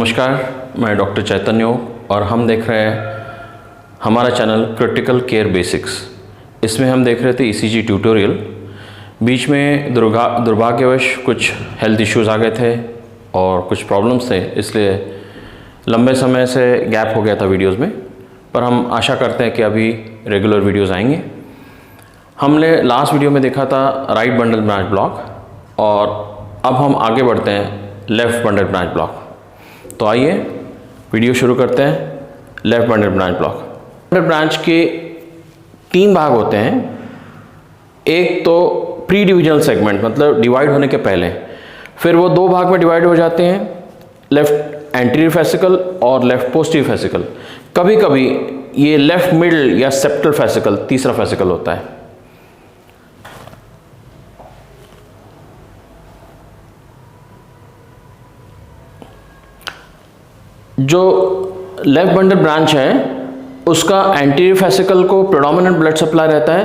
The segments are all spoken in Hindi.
नमस्कार, मैं डॉक्टर चैतन्य और हम देख रहे हैं हमारा चैनल क्रिटिकल केयर बेसिक्स। इसमें हम देख रहे थे ईसीजी ट्यूटोरियल। बीच में दुर्भाग्यवश कुछ हेल्थ इश्यूज़ आ गए थे और कुछ प्रॉब्लम्स थे, इसलिए लंबे समय से गैप हो गया था वीडियोस में, पर हम आशा करते हैं कि अभी रेगुलर वीडियोस आएंगे। हमने लास्ट वीडियो में देखा था राइट बंडल ब्रांच ब्लॉक और अब हम आगे बढ़ते हैं लेफ़्ट बंडल ब्रांच ब्लॉक। तो आइए वीडियो शुरू करते हैं। Left bundle branch block. Bundle branch के 3 भाग होते हैं। एक तो प्री डिविजनल सेगमेंट, मतलब डिवाइड होने के पहले, फिर वो 2 भाग में डिवाइड हो जाते हैं, लेफ़्ट एंटीरियर फेसिकल और लेफ़्ट पोस्टीरियर फेसिकल। कभी कभी ये लेफ़्ट मिडल या सेप्टल फेसिकल, तीसरा फेसिकल होता है। जो लेफ़्ट बंडल ब्रांच है उसका एंटीरियर फेसिकल को प्रेडोमिनेंट ब्लड सप्लाई रहता है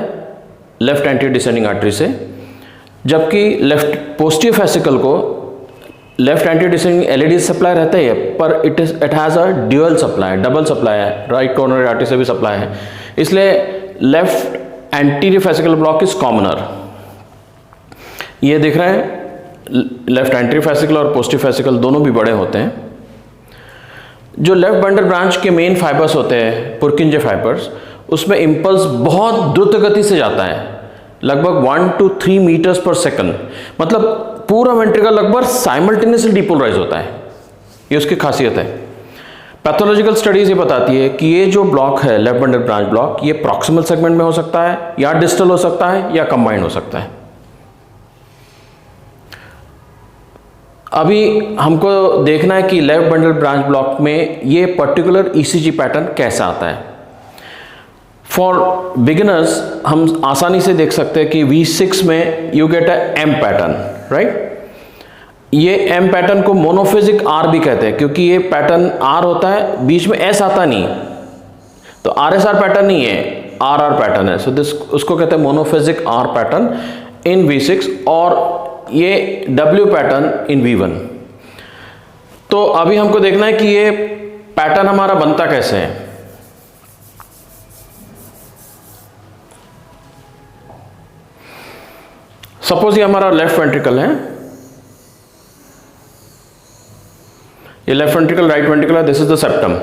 लेफ्ट एंटीरियर डिसेंडिंग आर्टरी से, जबकि लेफ्ट पोस्टीरियर फेसिकल को left anterior descending LED supply रहता है, पर it has a dual supply, double supply है, राइट कोरोनरी आर्टरी से भी सप्लाई है। इसलिए left anterior fascicle block is commoner. ये दिख रहा है, लेफ्ट एंटीरियर फेसिकल और पोस्टीरियर फेसिकल दोनों भी बड़े होते हैं। जो लेफ्ट बंडल ब्रांच के मेन फाइबर्स होते हैं, पुरकिंजे फाइबर्स, उसमें इम्पल्स बहुत द्रुत गति से जाता है, लगभग 1 to 3 मीटर्स पर सेकंड। मतलब पूरा वेंट्रिकल लगभग साइमल्टेनियसली डिपोलराइज होता है। ये उसकी खासियत है। पैथोलॉजिकल स्टडीज ये बताती है कि ये जो ब्लॉक है लेफ्ट बंडल ब्रांच ब्लॉक, ये प्रॉक्सिमल सेगमेंट में हो सकता है या डिस्टल हो सकता है या कंबाइंड हो सकता है। अभी हमको देखना है कि लेफ्ट बंडल ब्रांच ब्लॉक में ये पर्टिकुलर ईसीजी पैटर्न कैसा आता है। फॉर बिगिनर्स हम आसानी से देख सकते हैं कि V6 में you get a M pattern, right. ये M पैटर्न को मोनोफेजिक R भी कहते हैं, क्योंकि ये पैटर्न R होता है, बीच में S आता नहीं, तो RSR पैटर्न नहीं है, RR पैटर्न है। सो दिस उसको कहते हैं monophasic R pattern in V6 और ये W पैटर्न इन V1। तो अभी हमको देखना है कि ये पैटर्न हमारा बनता कैसे है। सपोज ये हमारा लेफ्ट वेंट्रिकल है, ये लेफ्ट वेंट्रिकल, राइट वेंट्रिकल है, दिस इज द सेप्टम।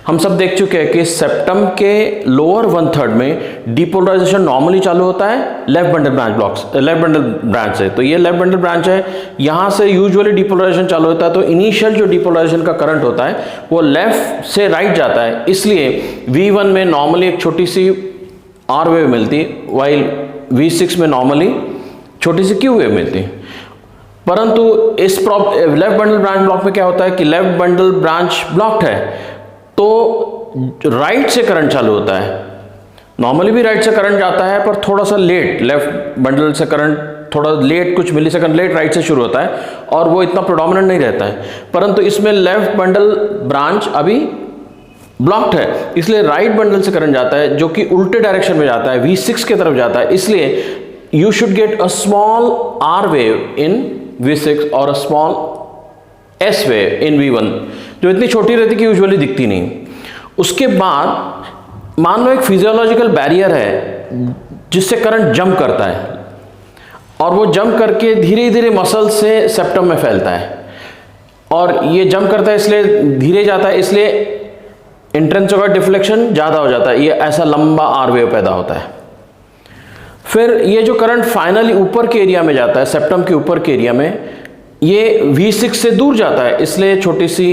हम सब देख चुके हैं कि सेप्टम के लोअर 1/3 में डिपोलराइजेशन नॉर्मली चालू होता है लेफ्ट बंडल ब्रांच से। तो ये लेफ्ट बंडल ब्रांच है, यहां से यूजुअली डिपोलराइजेशन चालू होता है। तो इनिशियल जो डिपोलराइजेशन का करंट होता है वो लेफ्ट से राइट जाता है, इसलिए V1 में नॉर्मली एक छोटी सी R वेव मिलती है, वाइल V6 में नॉर्मली छोटी सी Q वेव मिलती है। परंतु इस लेफ्ट बंडल ब्रांच ब्लॉक में क्या होता है कि लेफ्ट बंडल ब्रांच ब्लॉक्ड है, तो राइट से करंट चालू होता है। नॉर्मली भी राइट से करंट जाता है, पर थोड़ा सा लेट, लेफ्ट बंडल से करंट थोड़ा लेट, कुछ मिली सेकंड लेट राइट से शुरू होता है और वो इतना प्रेडोमिनेंट नहीं रहता है। परंतु इसमें लेफ्ट बंडल ब्रांच अभी ब्लॉक्ड है, इसलिए राइट बंडल से करंट जाता है, जो कि उल्टे डायरेक्शन में जाता है, V6 की तरफ जाता है। इसलिए you should get a small R wave in V6 और a small S wave in V1, जो इतनी छोटी रहती कि यूजुअली दिखती नहीं। उसके बाद मान लो एक फिजियोलॉजिकल बैरियर है जिससे करंट जंप करता है और वो जंप करके धीरे धीरे मसल से सेप्टम में फैलता है, और ये जंप करता है इसलिए धीरे जाता है, इसलिए इंट्रेंसोका डिफ्लेक्शन ज़्यादा हो जाता है, ये ऐसा लंबा R वेव पैदा होता है। फिर ये जो करंट फाइनली ऊपर के एरिया में जाता है, सेप्टम के ऊपर के एरिया में, ये V6 से दूर जाता है, इसलिए छोटी सी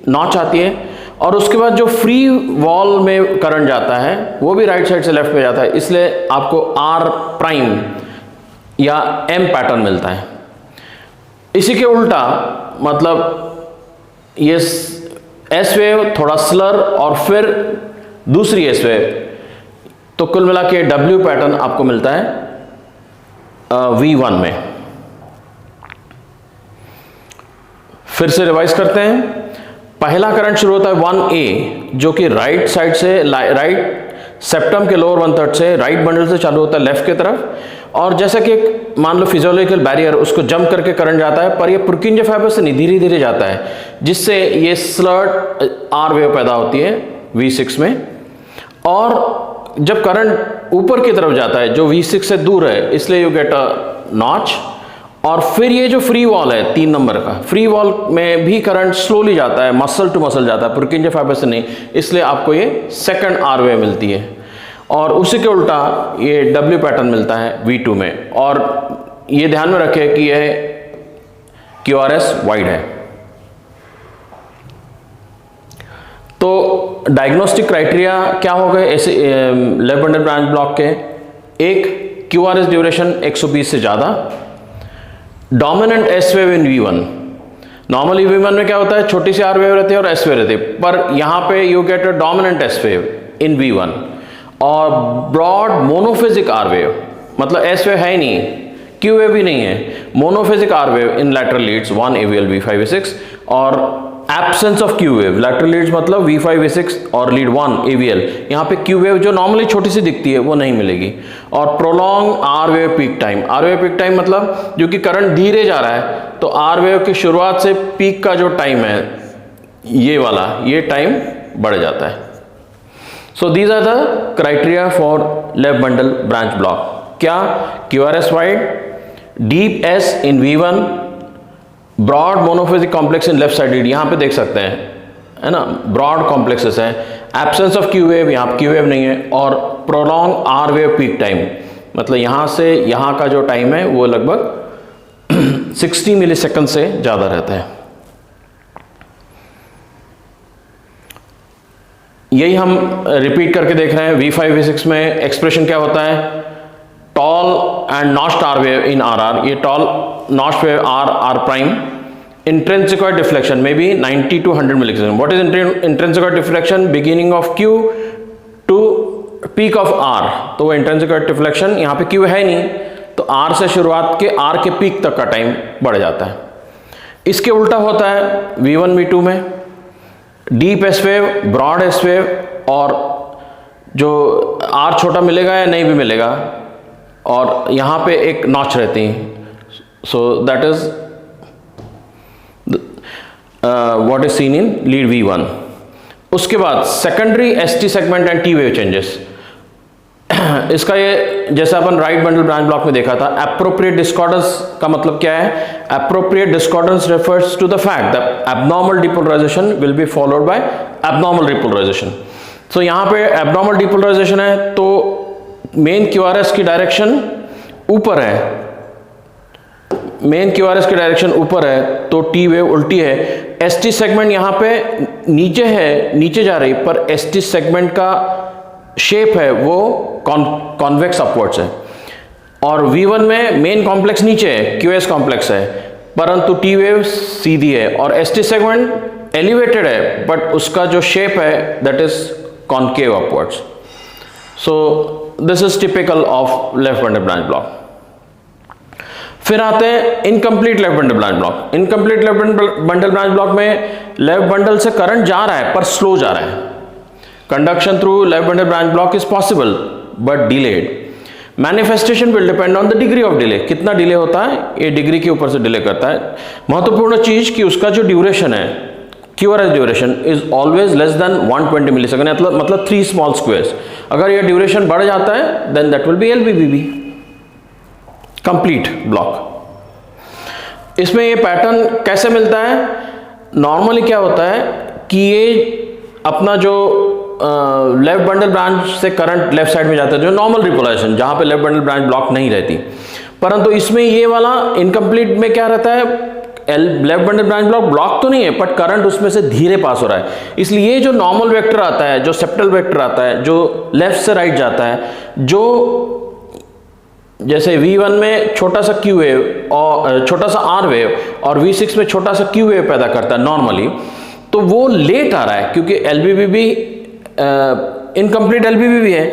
नॉच आती है। और उसके बाद जो फ्री वॉल में करंट जाता है वो भी राइट साइड से लेफ्ट में जाता है, इसलिए आपको R प्राइम या M पैटर्न मिलता है। इसी के उल्टा, मतलब ये S वेव थोड़ा स्लर और फिर दूसरी S वेव, तो कुल मिला के W पैटर्न आपको मिलता है V1 में। फिर से रिवाइज करते हैं। पहला करंट शुरू होता है 1A, जो कि राइट साइड से, राइट सेप्टम के लोअर 1/3 से राइट बंडल से चालू होता है लेफ्ट की तरफ, और जैसा कि मान लो फिजियोलॉजिकल बैरियर उसको जंप करके करंट जाता है, पर ये पुर्किंजे फाइबर से नहीं धीरे धीरे जाता है, जिससे ये स्लर्ट आर वेव पैदा होती है V6 में। और जब करंट ऊपर की तरफ जाता है जो V6 से दूर है, इसलिए यू गेट अ नॉच। और फिर ये जो फ्री वॉल है 3 नंबर का, फ्री वॉल में भी करंट स्लोली जाता है, मसल टू मसल जाता है, पुर्किंजे फाइबर से नहीं, इसलिए आपको ये सेकंड आर वेव मिलती है। और उसी के उल्टा ये W पैटर्न मिलता है V2 में। और ये ध्यान में रखें कि यह QRS वाइड है। तो डायग्नोस्टिक क्राइटेरिया क्या हो गए ऐसे लेफ्ट बंडल ब्रांच ब्लॉक के? एक, QRS ड्यूरेशन 120 से ज़्यादा, dominant S wave in V1। Normally V1 में क्या होता है, छोटी सी आर वेव रहती है और एस वेव रहती है, पर यहाँ पे you get a dominant S wave in V1। और ब्रॉड मोनोफेजिक आर वेव, मतलब एस वेव है ही नहीं, क्यू वेव भी नहीं है, monophasic R wave in lateral leads 1 AVL V5 V6, और absence of Q wave, lateral leads मतलब V5 V6 और लीड 1 AVL, यहाँ पे क्यू वेव जो नॉर्मली छोटी सी दिखती है वो नहीं मिलेगी। और prolong R wave peak time, R wave peak time मतलब जो कि करंट धीरे जा रहा है, तो आर वेव की शुरुआत से पीक का जो टाइम है ये वाला, ये टाइम बढ़ जाता है। So these are the criteria for left bundle branch block. क्या? QRS wide, deep S in V1, broad monophasic complex in left sided, यहाँ पे देख सकते हैं, है ना, broad complexes है, absence of Q wave, यहाँ Q wave नहीं है, और prolonged R wave peak time, मतलब यहाँ से यहाँ का जो टाइम है वो लगभग 60 मिलीसेकंड से ज़्यादा रहता है। यही हम रिपीट करके देख रहे हैं। V5 V6 में एक्सप्रेशन क्या होता है? Tall and notched R wave in RR, ये tall notched wave R prime, intrinsic deflection में भी 90 to 100 millisecond. What is intrinsic deflection? Beginning of Q to peak of R, तो वो इंट्रिंसिक डिफ्लेक्शन, यहाँ पे Q है नहीं, तो R से शुरुआत के R के पीक तक का टाइम बढ़ जाता है। इसके उल्टा होता है V1 V2 में, deep S wave, broad S wave, और जो आर छोटा मिलेगा या नहीं भी मिलेगा, और यहाँ पे एक नॉच रहती है, so that is what is seen in lead V1। उसके बाद secondary ST segment and T wave changes. इसका ये जैसे अपन राइट बंडल ब्रांच ब्लॉक में देखा था, एप्रोप्रिएट डिस्कॉर्डेंस का मतलब क्या है? Appropriate discordance refers to the fact that abnormal depolarisation will be followed by abnormal repolarisation. तो यहाँ पे एब्नॉर्मल डिपोलराइजेशन है तो मेन QRS की डायरेक्शन ऊपर है, मेन QRS की डायरेक्शन ऊपर है, तो टी वेव उल्टी है। एसटी सेगमेंट यहाँ पे नीचे है, नीचे जा रही, पर एसटी सेगमेंट का शेप है वो कॉन्वेक्स अपवर्ड्स है। और V1 में मेन कॉम्प्लेक्स नीचे है, QS कॉम्प्लेक्स है, परंतु टी वेव सीधी है, और एसटी सेगमेंट एलिवेटेड है, बट उसका जो शेप है that is concave upwards. So this is typical of left bundle branch block. फिर आते हैं incomplete left bundle branch block. Incomplete left bundle branch block में लेफ्ट बंडल से करंट जा रहा है पर स्लो जा रहा है। Conduction through left bundle branch block is possible but delayed. Manifestation will depend on the degree of delay. कितना डिले होता है ये डिग्री के ऊपर से डिले करता है। महत्वपूर्ण चीज कि उसका जो ड्यूरेशन है, QRS duration is always less than 120 millisecond, मतलब 3 स्मॉल स्क्वायर्स। अगर ये ड्यूरेशन बढ़ जाता है then that will be LBBB, complete block. इसमें ये पैटर्न कैसे मिलता है? नॉर्मली क्या होता है कि ये अपना जो लेफ्ट बंडल ब्रांच से करंट लेफ्ट साइड में जाता है, जो नॉर्मल रिपोलराइजेशन, जहां पे लेफ्ट बंडल ब्रांच ब्लॉक नहीं रहती, परंतु इसमें ये वाला इनकम्प्लीट में क्या रहता है? लेफ्ट बंडल ब्रांच ब्लॉक तो नहीं है, बट करंट उसमें से धीरे पास हो रहा है। इसलिए ये जो नॉर्मल वेक्टर आता है, जो सेप्टल वेक्टर आता है, जो लेफ्ट से राइट जाता है, जो जैसे V1 में छोटा सा Q वेव और छोटा सा R वेव, और V6 में छोटा सा Q वेव पैदा करता है नॉर्मली, तो वो लेट आ रहा है क्योंकि LBBB इनकम्प्लीट LBBB है।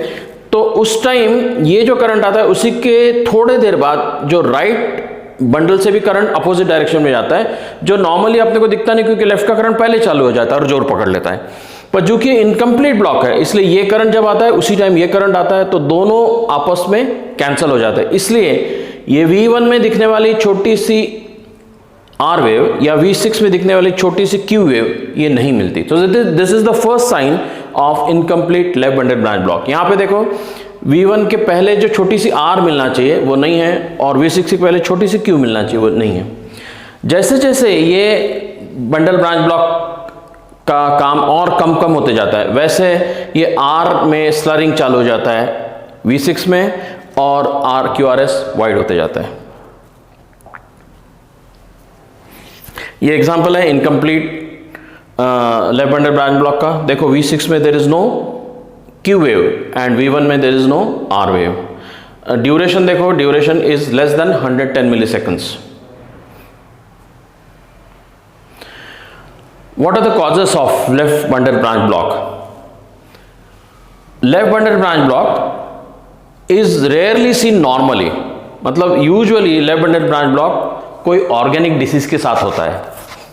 तो उस टाइम ये जो करंट आता है उसी के थोड़े देर बाद जो राइट बंडल से भी करंट अपोजिट डायरेक्शन में जाता है, जो नॉर्मली अपने को दिखता नहीं क्योंकि लेफ्ट का करंट पहले चालू हो जाता है और जोर पकड़ लेता है। पर जो कि इनकम्प्लीट ब्लॉक है, इसलिए ये करंट जब आता है उसी टाइम ये करंट आता है, तो दोनों आपस में कैंसिल हो जाते हैं। इसलिए ये V1 में दिखने वाली छोटी सी R वेव या V6 में दिखने वाली छोटी सी Q वेव ये नहीं मिलती। तो this is the first sign of incomplete left bundle branch block. यहाँ पे देखो V1 के पहले जो छोटी सी R मिलना चाहिए वो नहीं है, और V6 के पहले छोटी सी Q मिलना चाहिए वो नहीं है। जैसे जैसे ये बंडल ब्रांच ब्लॉक का काम और कम कम होते जाता है, वैसे ये R में स्लरिंग चालू हो जाता है V6 में, और QRS वाइड होते जाता है। ये एग्जांपल है incomplete left bundle branch block का। देखो V6 में there is no Q wave and V1 में there is no R wave. Duration देखो, duration is less than 110 milliseconds. What are the causes of left bundle branch block? Left bundle branch block is rarely seen normally, मतलब usually left bundle branch block कोई ऑर्गेनिक डिसीज के साथ होता है।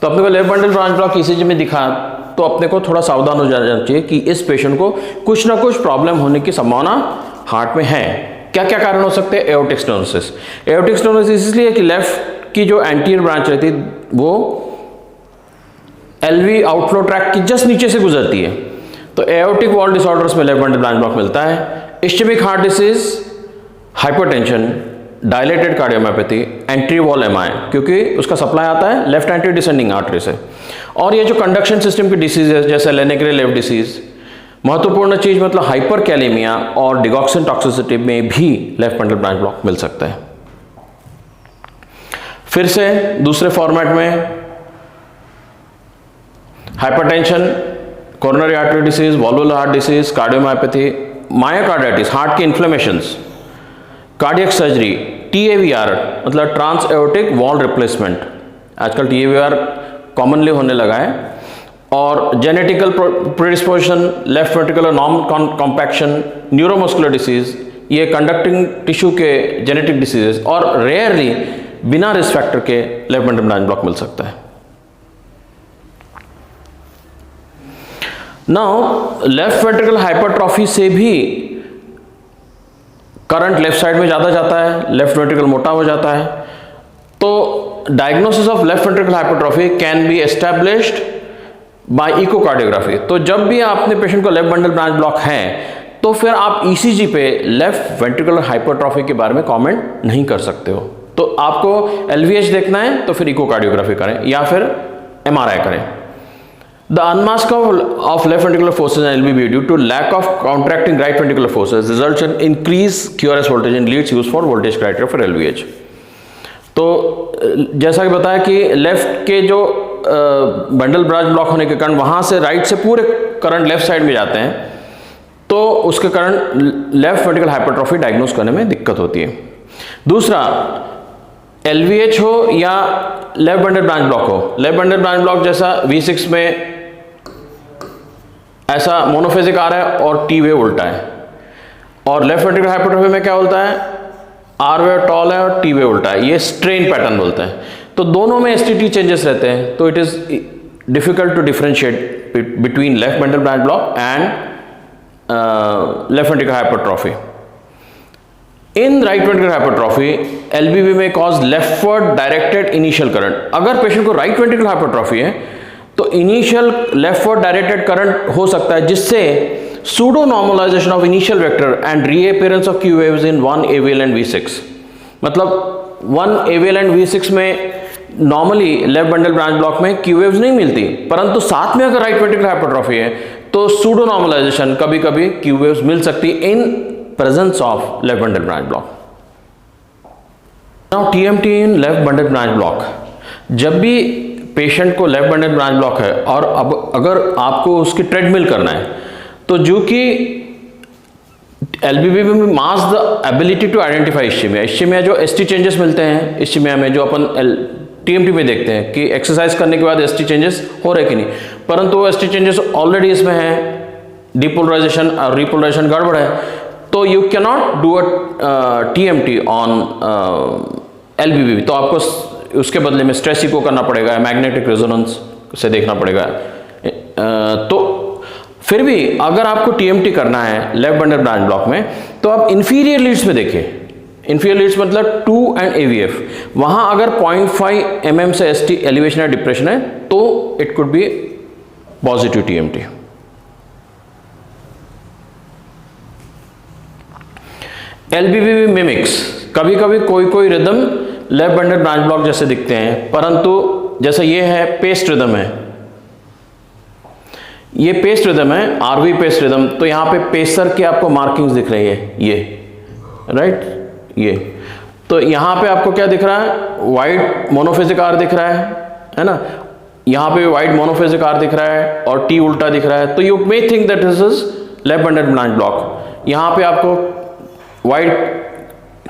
तो अपने को left bundle branch block ECG में दिखा तो अपने को थोड़ा सावधान हो जाना चाहिए कि इस पेशेंट को कुछ ना कुछ प्रॉब्लम होने की संभावना हार्ट में है। क्या क्या कारण हो सकते हैं? Aortic stenosis. एओर्टिक स्टेनोसिस इसलिए कि लेफ्ट की जो एंटीरियर ब्रांच रहती है वो एलवी आउटफ्लो ट्रैक की जस्ट नीचे से गुजरती है। तो एओर्टिक वॉल डिसऑर्डर्स में लेफ्ट बंडल ब्रांच ब्लॉक मिलता है। Ischaemic heart disease, hypertension, dilated cardiomyopathy, entry wall MI, क्योंकि उसका सप्लाई आता है लेफ्ट एंट्री डिसेंडिंग आर्टरी से। और ये जो कंडक्शन सिस्टम की डिसीज है जैसे लेनेग्रे लेफ्ट डिसीज, महत्वपूर्ण चीज मतलब हाइपर कैलेमिया और डिगॉक्सिन टॉक्सिसिटी में भी लेफ्ट बंडल ब्रांच ब्लॉक मिल सकता है। फिर से दूसरे फॉर्मेट में hypertension, coronary artery disease, valvular heart disease, cardiomyopathy, myocarditis, heart के इन्फ्लेमेशंस, कार्डियक सर्जरी, TAVR मतलब ट्रांस एओर्टिक वॉल रिप्लेसमेंट, आजकल TAVR कॉमनली होने लगा है, और genetical predisposition, left ventricular non compaction, neuromuscular disease, ये कंडक्टिंग टिश्यू के जेनेटिक डिसीजेस, और रेयरली बिना रिस्क फैक्टर के लेफ्ट बंडल ब्रांच ब्लॉक मिल सकता है। नाउ लेफ्ट वेंट्रिकल हाइपरट्रॉफी से भी करंट लेफ्ट साइड में ज़्यादा जाता है, लेफ्ट वेंट्रिकल मोटा हो जाता है। तो diagnosis of left ventricle hypertrophy can be established bye echocardiography. तो जब भी आपने पेशेंट को लेफ्ट बंडल ब्रांच ब्लॉक है तो फिर आप ECG पे लेफ्ट वेंट्रिकुलर हाइपरट्रॉफी के बारे में कमेंट नहीं कर सकते हो। तो आपको LVH देखना है तो फिर इकोकार्डियोग्राफी करें या फिर MRI करें। The unmask of left ventricular forces in LVB due to lack of counteracting right ventricular forces results in increased QRS voltage and leads used for voltage criteria for LVH। तो जैसा कि बताया कि लेफ्ट के जो बंडल ब्रांच ब्लॉक होने के कारण वहाँ से राइट से पूरे करंट लेफ्ट साइड में जाते हैं, तो उसके कारण लेफ्ट वेंट्रिकल हाइपरट्रॉफी डायग्नोस करने में दिक्कत होती है। दूसरा, LVH हो या लेफ्ट बंडल ब्रांच ब्लॉक हो, लेफ्ट बंडल ब्रांच ब्लॉक जैसा V6 में ऐसा मोनोफेजिक आ रहा है और T वेव उल्टा है, और लेफ्ट वेंट्रिकुलर हाइपरट्रॉफी में क्या बोलता है? R वेव टॉल है और T वेव उल्टा है, ये स्ट्रेन पैटर्न बोलते हैं। तो दोनों में STT चेंजेस रहते हैं, तो it is difficult to differentiate between left bundle branch block and left ventricular hypertrophy. In right ventricular hypertrophy LVB में cause leftward directed initial current. अगर पेशेंट को राइट वेंट्रिकुलर हाइपरट्रॉफी है तो इनिशियल लेफ्टवर्ड डायरेक्टेड करंट हो सकता है, जिससे pseudo normalisation of initial vector and reappearance of Q waves in 1 AVL and V6। मतलब 1 AVL एंड V6 में normally left bundle branch block में Q वेव्स नहीं मिलती, परंतु साथ में अगर राइट वेंट्रिकुलर हाइपरट्रॉफी है तो सूडो नॉर्मलाइजेशन कभी कभी Q वेव्स मिल सकती in presence of left bundle branch block. Now TMT in left bundle branch block. जब भी पेशेंट को लेफ्ट बंडल ब्रांच ब्लॉक है और अब अगर आपको उसकी ट्रेडमिल करना है, तो जो कि LVB में mask the ability to identify ischaemia. Ischaemia जो ST चेंजेस मिलते हैं इस्चेमिया में, जो अपन TMT में देखते हैं कि एक्सरसाइज करने के बाद ST चेंजेस हो रहे कि नहीं, परंतु वो ST चेंजेस ऑलरेडी इसमें है, डिपोलराइजेशन और रिपोलराइजेशन गड़बड़ है, तो you can not do a TMT on LVB। तो आपको उसके बदले में स्ट्रेस इको करना पड़ेगा, मैग्नेटिक रेजोनेंस से देखना पड़ेगा। तो फिर भी अगर आपको टीएमटी करना है लेफ्ट बंडल ब्रांच ब्लॉक में, तो आप इंफीरियर लीड्स में देखिए। इंफीरियर लीड्स मतलब 2 एंड AVF, वहां अगर 0.5 mm से ST एलिवेशन या डिप्रेशन है तो it could be positive TMT. LBBB mimics, कभी कभी कोई rhythm left bundle branch block जैसे दिखते हैं, परंतु जैसे ये है पेस्ट रिदम है, ये पेस्ट रिदम है, आरवी पेस्ट रिदम, तो यहां पे पेसर की आपको मार्किंग्स दिख रही है, ये राइट, ये तो यहां पे आपको क्या दिख रहा है, वाइट मोनोफेजिक आर दिख रहा है ना, यहां पे वाइट मोनोफेजिक आर दिख रहा है और टी उल्टा दिख रहा है, तो you may think that this is left bundle branch block. यहां पे आपको वाइट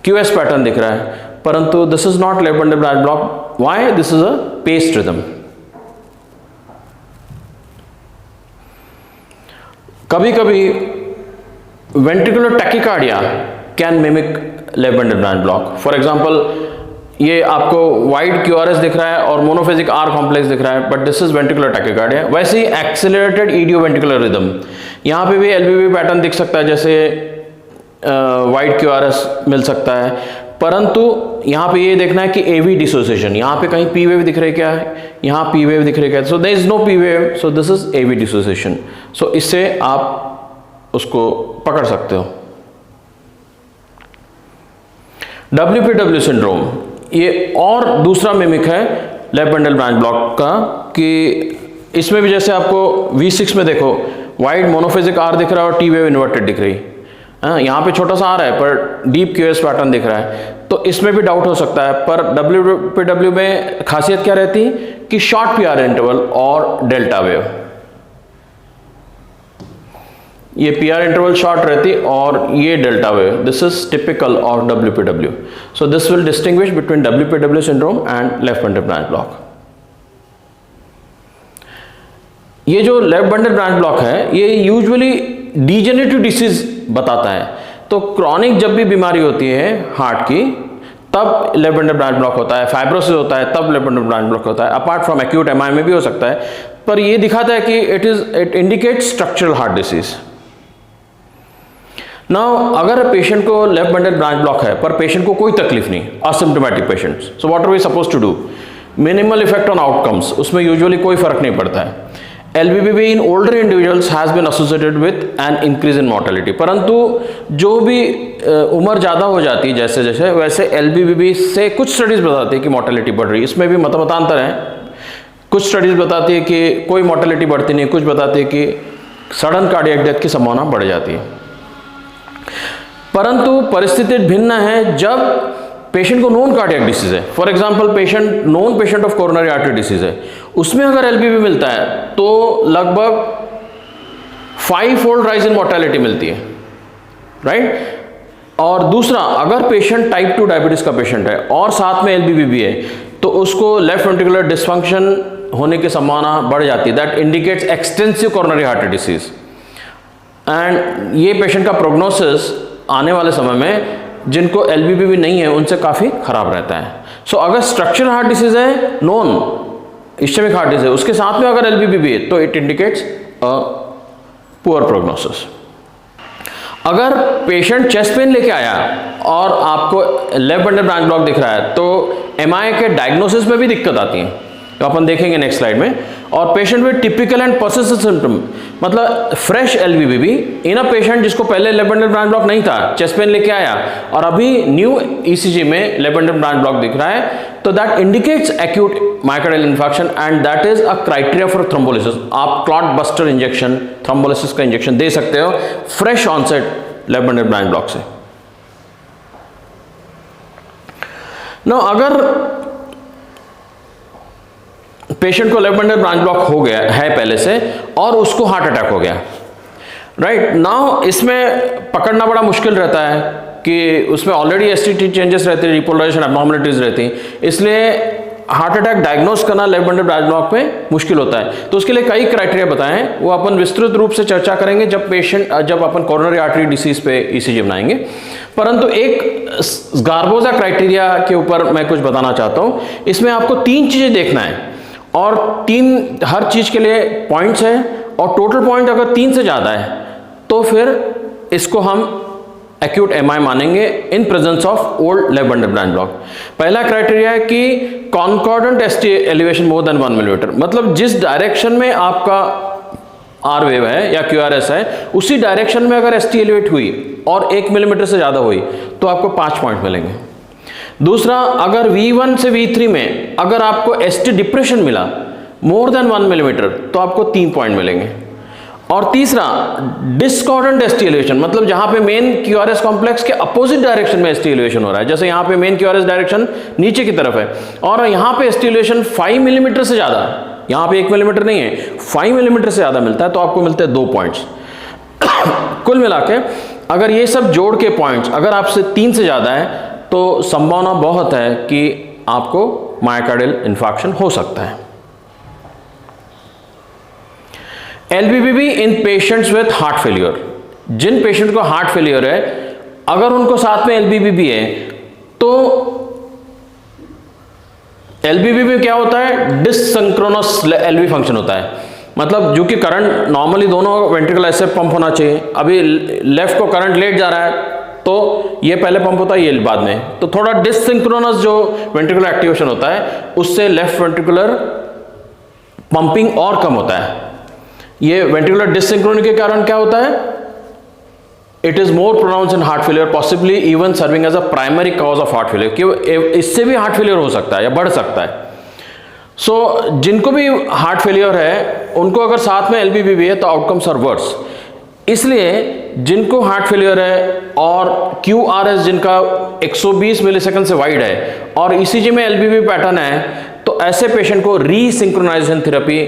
QS पैटर्न दिख रहा है, परंतु this is not left bundle branch block. Why? This is a paste rhythm. कभी कभी ventricular tachycardia can mimic left bundle branch block. For example ये आपको वाइट QRS दिख रहा है और मोनोफेजिक R कॉम्प्लेक्स दिख रहा है, but this is ventricular tachycardia. वैसे ही एक्सेलरेटेड ईडियो वेंट्रिकुलर रिदम, यहां पे भी LBB पैटर्न दिख सकता है, जैसे वाइट QRS मिल सकता है, परंतु यहां पे ये देखना है कि AV डिसोसिएशन, यहां पे कहीं P वेव दिख रही क्या है, यहां P वेव दिख रही क्या है, so there is no P wave, so this is AV dissociation. So इससे आप उसको पकड़ सकते हो। WPW सिंड्रोम, ये और दूसरा मिमिक है लेफ्ट बंडल ब्रांच ब्लॉक का, कि इसमें भी जैसे आपको V6 में देखो वाइट मोनोफेजिक R दिख रहा है और T वेव इन्वर्टेड दिख रही, यहाँ पे छोटा सा आ रहा है पर डीप QS पैटर्न दिख रहा है, तो इसमें भी डाउट हो सकता है। पर WPW में खासियत क्या रहती है कि शॉर्ट PR इंटरवल और डेल्टा वेव, ये PR इंटरवल शॉर्ट रहती और ये delta wave, this is typical of WPW। So this will distinguish between WPW syndrome and left bundle branch block. ये जो लेफ्ट बंडल ब्रांच ब्लॉक है ये यूजुअली डीजेनरेटिव डिसीज बताता है, तो क्रॉनिक जब भी बीमारी होती है हार्ट की तब लेफ्ट बंडल ब्रांच ब्लॉक होता है, फाइब्रोसिस होता है तब लेफ्ट बंडल ब्रांच ब्लॉक होता है, अपार्ट फ्रॉम एक्यूट MI में भी हो सकता है, पर ये दिखाता है कि it indicates structural heart disease. Now अगर पेशेंट को लेफ्ट बंडल ब्रांच ब्लॉक है पर पेशेंट को कोई तकलीफ नहीं, asymptomatic patient, so what are we suppose to do, minimal effect on outcomes, उसमें यूजुअली कोई फर्क नहीं पड़ता है। LBBB in older individuals has been associated with an increase in mortality, परंतु जो भी उम्र ज़्यादा हो जाती है जैसे जैसे, वैसे LBBB से कुछ स्टडीज़ बताती है कि मोर्टेलिटी बढ़ रही है। इसमें भी मतांतर है, कुछ स्टडीज़ बताती है कि कोई मोर्टेलिटी बढ़ती नहीं, कुछ बताती है कि सडन कार्डियक डेथ की संभावना बढ़ जाती है। परंतु परिस्थिति भिन्न है जब पेशेंट को नॉन कार्डियक डिसीज है, for example patient non patient of coronary artery disease है, उसमें अगर LBB मिलता है तो लगभग 5-fold राइज इन मोर्टेलिटी मिलती है, राइट। और दूसरा, अगर पेशेंट टाइप 2 डायबिटीज का पेशेंट है और साथ में LBB भी है तो उसको लेफ्ट वेंट्रिकुलर डिसफंक्शन होने की संभावना बढ़ जाती है, that indicates extensive coronary artery disease. And ये पेशेंट का प्रोग्नोसिस आने वाले समय में जिनको LBB भी नहीं है उनसे काफ़ी खराब रहता है। सो अगर स्ट्रक्चरल हार्ट डिसीज है, नॉन इस्चेमिक हार्ट डिसीज है, उसके साथ में अगर LBB भी है तो it indicates a poor prognosis. अगर पेशेंट चेस्ट पेन लेके आया और आपको लेफ्ट बंडल ब्रांच ब्लॉक दिख रहा है तो MI के डायग्नोसिस में भी दिक्कत आती है, तो अपन देखेंगे नेक्स्ट स्लाइड में। और patient with typical and persistent symptom, मतलब fresh LBB in a patient जिसको पहले लेफ्ट बंडल ब्रांच ब्लॉक नहीं था, चेस्ट पेन लेके आया और अभी न्यू ECG में लेफ्ट बंडल ब्रांच ब्लॉक दिख रहा है, तो that indicates acute myocardial infarction and that is a criteria for thrombolysis. आप क्लॉट बस्टर इंजेक्शन, थ्रोम्बोलिसिस का इंजेक्शन दे सकते हो fresh onset left bundle branch block से। नो अगर पेशेंट को लेफ्ट बंडल ब्रांच ब्लॉक हो गया है पहले से और उसको हार्ट अटैक हो गया, राइट नाउ इसमें पकड़ना बड़ा मुश्किल रहता है कि उसमें ऑलरेडी STT चेंजेस रहते हैं, रिपोलराइजेशन एब्नॉर्मलिटीज रहती हैं, इसलिए हार्ट अटैक डायग्नोस करना लेफ्ट बंडल ब्रांच ब्लॉक में मुश्किल होता है। तो उसके लिए कई क्राइटेरिया बताएं, वो अपन विस्तृत रूप से चर्चा करेंगे जब अपन कोरोनरी आर्टरी डिसीज पे ECG बनाएंगे। परंतु एक गार्बोजा क्राइटेरिया के ऊपर मैं कुछ बताना चाहता हूं। इसमें आपको 3 चीजें देखना है और हर चीज के लिए पॉइंट्स हैं और टोटल पॉइंट अगर 3 से ज़्यादा है तो फिर इसको हम एक्यूट एमआई मानेंगे in presence of old left bundle branch block. पहला क्राइटेरिया है कि concordant ST elevation more than 1 millimetre, मतलब जिस डायरेक्शन में आपका आर वेव है या क्यूआरएस है उसी डायरेक्शन में अगर एसटी एलिवेट हुई और 1 मिलीमीटर से ज़्यादा हुई तो आपको 5 पॉइंट मिलेंगे। दूसरा, अगर V1 से V3 में अगर आपको एसटी डिप्रेशन मिला मोर देन 1 मिलीमीटर तो आपको 3 पॉइंट मिलेंगे। और तीसरा, डिस्कॉर्डेंट एसटी एलिवेशन, मतलब जहां पे मेन क्यूआरएस कॉम्प्लेक्स के अपोजिट डायरेक्शन में एसटी एलिवेशन हो रहा है, जैसे यहां पे मेन क्यूआरएस डायरेक्शन नीचे की तरफ है और यहां पे एसटी एलिवेशन 5 मिलीमीटर से ज़्यादा, यहां पे 1 मिलीमीटर नहीं है, 5 मिलीमीटर से ज़्यादा मिलता है तो आपको मिलते हैं 2 पॉइंट्स। कुल मिला के अगर ये सब जोड़ के पॉइंट्स अगर आपसे 3 से ज़्यादा है तो संभावना बहुत है कि आपको मायोकार्डियल इन्फार्क्शन हो सकता है। LBBB in patients with heart failure, जिन पेशेंट को हार्ट फेलियर है अगर उनको साथ में LBBB है तो LBBB क्या होता है, डिससिंक्रोनस LV फंक्शन होता है, मतलब जो कि करंट नॉर्मली दोनों वेंट्रिकल ऐसे पंप होना चाहिए, अभी लेफ्ट को करंट लेट जा रहा है तो ये पहले पंप होता है ये बाद में, तो थोड़ा डिससिंक्रोनस जो वेंट्रिकुलर एक्टिवेशन होता है उससे लेफ्ट वेंट्रिकुलर पंपिंग और कम होता है। ये वेंट्रिकुलर डिससिंक्रोनी के कारण क्या होता है, it is more pronounce in heart failure, possibly even serving as a primary cause of heart failure, कि इससे भी हार्ट फेलियर हो सकता है या बढ़ सकता है। सो जिनको भी हार्ट फेलियर है उनको अगर साथ में LBBB है तो आउटकम्स आर वर्स। इसलिए जिनको हार्ट फेलियर है और QRS जिनका 120 मिलीसेकंड से वाइड है और ECG में LBBB पैटर्न है तो ऐसे पेशेंट को रीसिंक्रोनाइजेशन थेरेपी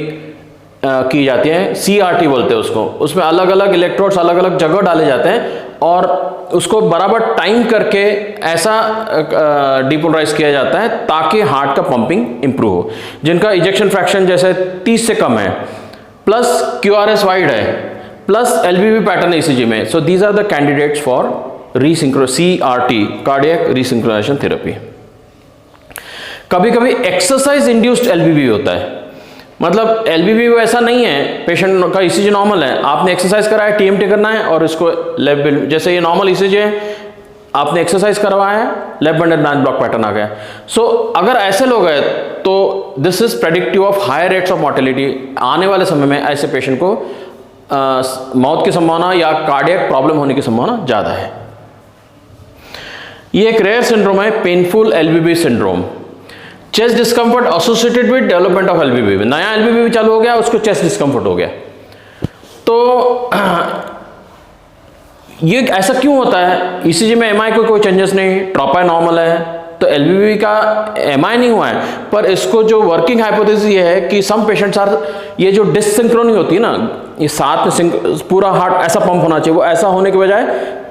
की जाती है, CRT बोलते हैं उसको। उसमें अलग अलग इलेक्ट्रोड्स अलग अलग जगह डाले जाते हैं और उसको बराबर टाइम करके ऐसा डिपोलराइज किया जाता है ताकि हार्ट का पंपिंग इंप्रूव हो। जिनका इजेक्शन फ्रैक्शन जैसे 30 से कम है प्लस QRS वाइड है प्लस LBBB पैटर्न ECG में, so these are the candidates for CRT, cardiac resynchronisation therapy. कभी कभी एक्सरसाइज इंड्यूस्ड LBBB होता है, मतलब LBBB ऐसा नहीं है, पेशेंट का ECG नॉर्मल है, आपने एक्सरसाइज कराया, TMT करना है और इसको लेफ्ट, जैसे ये नॉर्मल ECG है, आपने एक्सरसाइज करवाया है, left bundle branch block pattern आ गया। सो अगर ऐसे लोग हैं तो this is predictive of higher rates of mortality. आने वाले समय में ऐसे पेशेंट को मौत की संभावना या कार्डियक प्रॉब्लम होने की संभावना ज़्यादा है। ये एक रेयर सिंड्रोम है, painful LBBB syndrome. Chest discomfort associated with development of LBBB, नया LBBB चालू हो गया, उसको चेस्ट डिस्कम्फर्ट हो गया। तो ये ऐसा क्यों होता है, ECG में MI को कोई चेंजेस नहीं, ट्रोपाई नॉर्मल है, तो LBBB का MI नहीं हुआ है, पर इसको जो वर्किंग हाइपोथेसिस ये है कि सम पेशेंट्स आर, ये जो डिससिंक्रोनी होती है ना, ये साथ में पूरा हार्ट ऐसा पंप होना चाहिए, वो ऐसा होने के बजाय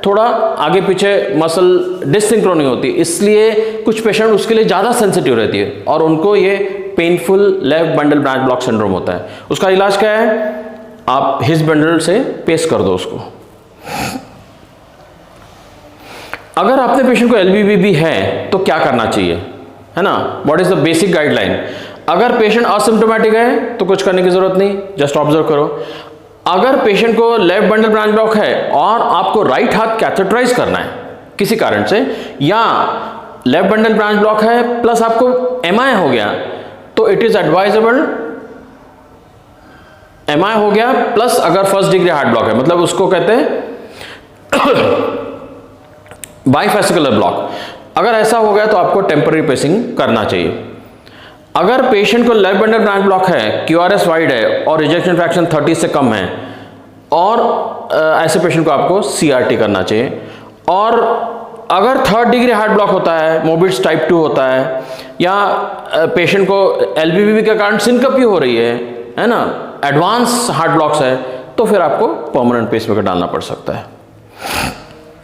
थोड़ा आगे पीछे मसल डिससिंक्रोनी होती है, इसलिए कुछ पेशेंट उसके लिए ज़्यादा सेंसिटिव रहती है और उनको ये painful left bundle branch block syndrome होता है। उसका इलाज क्या है, आप हिज बंडल से पेस कर दो उसको। अगर आपने पेशेंट को LBBB है तो क्या करना चाहिए, है ना, what is the basic guideline. अगर पेशेंट असिम्प्टोमेटिक है तो कुछ करने की जरूरत नहीं, जस्ट ऑब्जर्व करो। अगर पेशेंट को लेफ्ट बंडल ब्रांच ब्लॉक है और आपको राइट हाथ कैथेटराइज करना है किसी कारण से, या लेफ्ट बंडल ब्रांच ब्लॉक है प्लस आपको MI हो गया, तो इट इज एडवाइजेबल, MI हो गया प्लस अगर फर्स्ट डिग्री हार्ट ब्लॉक है, मतलब उसको कहते हैं बाइफेसिकुलर ब्लॉक, अगर ऐसा हो गया तो आपको टेम्पररी पेसिंग करना चाहिए। अगर पेशेंट को लेफ्ट बंडल ब्रांच ब्लॉक है, QRS वाइड है और इजेक्शन फ्रैक्शन 30 से कम है, और ऐसे पेशेंट को आपको CRT करना चाहिए। और अगर थर्ड डिग्री हार्ट ब्लॉक होता है, मोबिट्स टाइप 2 होता है, या पेशेंट को LBBB के कारण सिनकप भी हो रही है ना, एडवांस हार्ट ब्लॉक्स है, तो फिर आपको परमानेंट पेसमेकर डालना पड़ सकता है।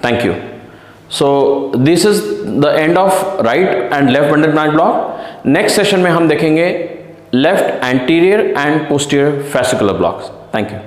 Thank you. So this is the end of right and left bundle branch block. Next session में हम देखेंगे left anterior and posterior fascicular blocks. Thank you.